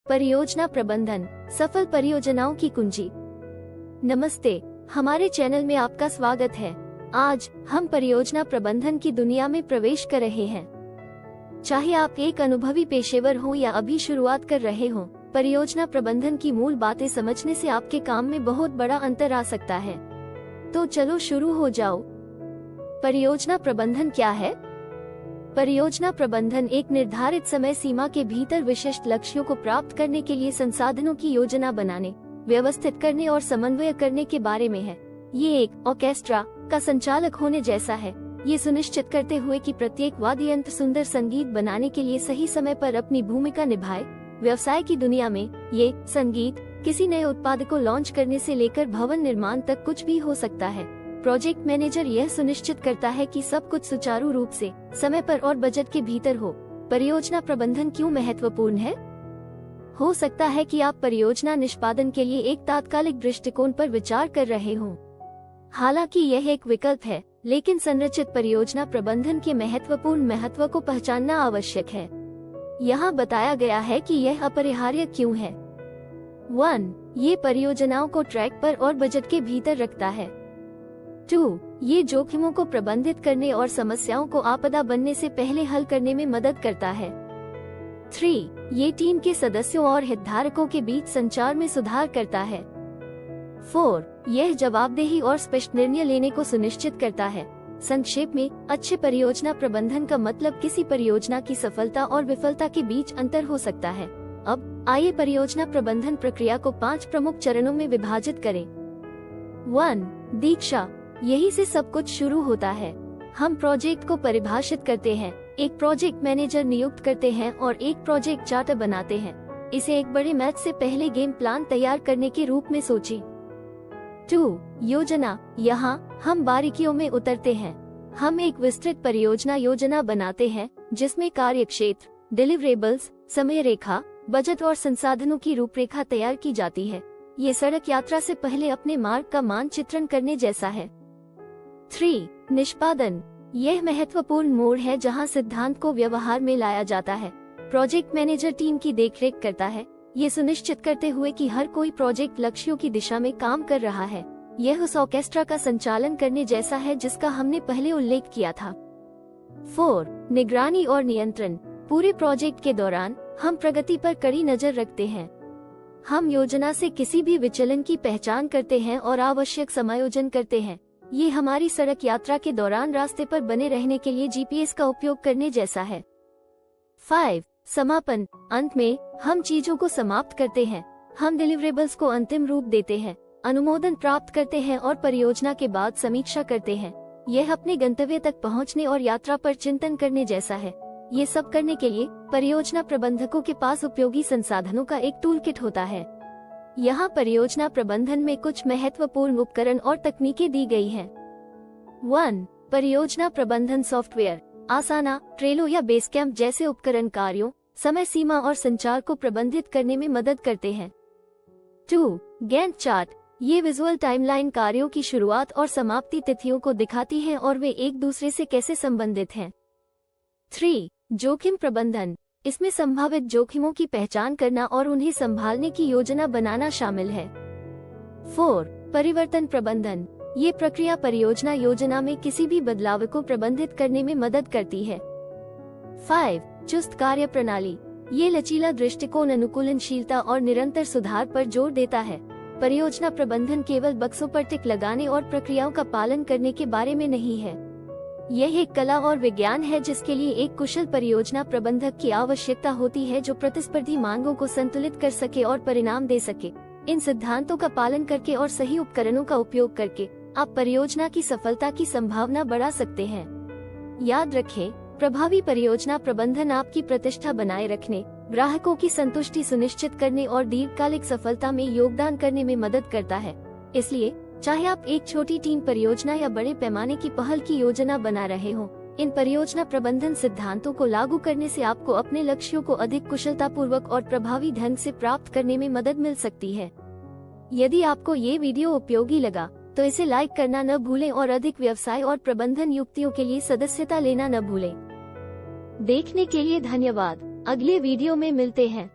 परियोजना प्रबंधन, सफल परियोजनाओं की कुंजी। नमस्ते, हमारे चैनल में आपका स्वागत है। आज हम परियोजना प्रबंधन की दुनिया में प्रवेश कर रहे हैं। चाहे आप एक अनुभवी पेशेवर हो या अभी शुरुआत कर रहे हो, परियोजना प्रबंधन की मूल बातें समझने से आपके काम में बहुत बड़ा अंतर आ सकता है। तो चलो शुरू हो जाओ। परियोजना प्रबंधन क्या है? परियोजना प्रबंधन एक निर्धारित समय सीमा के भीतर विशिष्ट लक्ष्यों को प्राप्त करने के लिए संसाधनों की योजना बनाने, व्यवस्थित करने और समन्वय करने के बारे में है। ये एक ऑर्केस्ट्रा का संचालक होने जैसा है, ये सुनिश्चित करते हुए कि प्रत्येक वाद्य यंत्र सुंदर संगीत बनाने के लिए सही समय पर अपनी भूमिका निभाए। व्यवसाय की दुनिया में ये संगीत किसी नए उत्पाद को लॉन्च करने से लेकर भवन निर्माण तक कुछ भी हो सकता है। प्रोजेक्ट मैनेजर यह सुनिश्चित करता है कि सब कुछ सुचारू रूप से, समय पर और बजट के भीतर हो। परियोजना प्रबंधन क्यों महत्वपूर्ण है? हो सकता है कि आप परियोजना निष्पादन के लिए एक तात्कालिक दृष्टिकोण पर विचार कर रहे हों। हालांकि यह एक विकल्प है, लेकिन संरचित परियोजना प्रबंधन के महत्वपूर्ण महत्व को पहचानना आवश्यक है। यहाँ बताया गया है कि यह अपरिहार्य क्यों है। 1. ये परियोजनाओं को ट्रैक पर और बजट के भीतर रखता है। 2. ये जोखिमों को प्रबंधित करने और समस्याओं को आपदा बनने से पहले हल करने में मदद करता है। 3. ये टीम के सदस्यों और हितधारकों के बीच संचार में सुधार करता है। 4. यह जवाबदेही और स्पष्ट निर्णय लेने को सुनिश्चित करता है। संक्षेप में, अच्छे परियोजना प्रबंधन का मतलब किसी परियोजना की सफलता और विफलता के बीच अंतर हो सकता है। अब आइए परियोजना प्रबंधन प्रक्रिया को 5 प्रमुख चरणों में विभाजित करें। 1. दीक्षा। यही से सब कुछ शुरू होता है। हम प्रोजेक्ट को परिभाषित करते हैं, एक प्रोजेक्ट मैनेजर नियुक्त करते हैं और एक प्रोजेक्ट चार्टर बनाते हैं। इसे एक बड़े मैच से पहले गेम प्लान तैयार करने के रूप में सोचें। 2. योजना। यहाँ हम बारीकियों में उतरते हैं। हम एक विस्तृत परियोजना योजना बनाते हैं, जिसमें कार्यक्षेत्र, डिलीवरेबल्स, समय रेखा, बजट और संसाधनों की रूपरेखा तैयार की जाती है। ये सड़क यात्रा से पहले अपने मार्ग का मानचित्रण करने जैसा है। 3. निष्पादन। यह महत्वपूर्ण मोड़ है जहां सिद्धांत को व्यवहार में लाया जाता है। प्रोजेक्ट मैनेजर टीम की देखरेख करता है, ये सुनिश्चित करते हुए कि हर कोई प्रोजेक्ट लक्ष्यों की दिशा में काम कर रहा है। यह उस ऑर्केस्ट्रा का संचालन करने जैसा है जिसका हमने पहले उल्लेख किया था। 4. निगरानी और नियंत्रण। पूरे प्रोजेक्ट के दौरान हम प्रगति पर कड़ी नजर रखते हैं। हम योजना से किसी भी विचलन की पहचान करते हैं और आवश्यक समायोजन करते हैं। ये हमारी सड़क यात्रा के दौरान रास्ते पर बने रहने के लिए जीपीएस का उपयोग करने जैसा है। 5. समापन। अंत में हम चीजों को समाप्त करते हैं। हम डिलीवरेबल्स को अंतिम रूप देते हैं, अनुमोदन प्राप्त करते हैं और परियोजना के बाद समीक्षा करते हैं। यह अपने गंतव्य तक पहुंचने और यात्रा पर चिंतन करने जैसा है। ये सब करने के लिए परियोजना प्रबंधकों के पास उपयोगी संसाधनों का एक टूल किट होता है। यहाँ परियोजना प्रबंधन में कुछ महत्वपूर्ण उपकरण और तकनीकें दी गई हैं। 1. परियोजना प्रबंधन सॉफ्टवेयर। आसाना, ट्रेलो या बेसकैम्प जैसे उपकरण कार्यों, समय सीमा और संचार को प्रबंधित करने में मदद करते हैं। 2. Gantt chart. ये विजुअल टाइमलाइन कार्यों की शुरुआत और समाप्ति तिथियों को दिखाती है और वे एक दूसरे से कैसे संबंधित हैं। 3. जोखिम प्रबंधन। इसमें संभावित जोखिमों की पहचान करना और उन्हें संभालने की योजना बनाना शामिल है। 4. परिवर्तन प्रबंधन। ये प्रक्रिया परियोजना योजना में किसी भी बदलाव को प्रबंधित करने में मदद करती है। 5. चुस्त कार्य प्रणाली। ये लचीला दृष्टिकोण अनुकूलनशीलता और निरंतर सुधार पर जोर देता है। परियोजना प्रबंधन केवल बक्सों पर टिक लगाने और प्रक्रियाओं का पालन करने के बारे में नहीं है। यह एक कला और विज्ञान है जिसके लिए एक कुशल परियोजना प्रबंधक की आवश्यकता होती है, जो प्रतिस्पर्धी मांगों को संतुलित कर सके और परिणाम दे सके। इन सिद्धांतों का पालन करके और सही उपकरणों का उपयोग करके आप परियोजना की सफलता की संभावना बढ़ा सकते हैं। याद रखें, प्रभावी परियोजना प्रबंधन आपकी प्रतिष्ठा बनाए रखने, ग्राहकों की संतुष्टि सुनिश्चित करने और दीर्घकालिक सफलता में योगदान करने में मदद करता है। इसलिए चाहे आप एक छोटी टीम परियोजना या बड़े पैमाने की पहल की योजना बना रहे हो, इन परियोजना प्रबंधन सिद्धांतों को लागू करने से आपको अपने लक्ष्यों को अधिक कुशलतापूर्वक और प्रभावी ढंग से प्राप्त करने में मदद मिल सकती है। यदि आपको ये वीडियो उपयोगी लगा तो इसे लाइक करना न भूलें और अधिक व्यवसाय और प्रबंधन युक्तियों के लिए सदस्यता लेना न भूलें। देखने के लिए धन्यवाद। अगले वीडियो में मिलते हैं।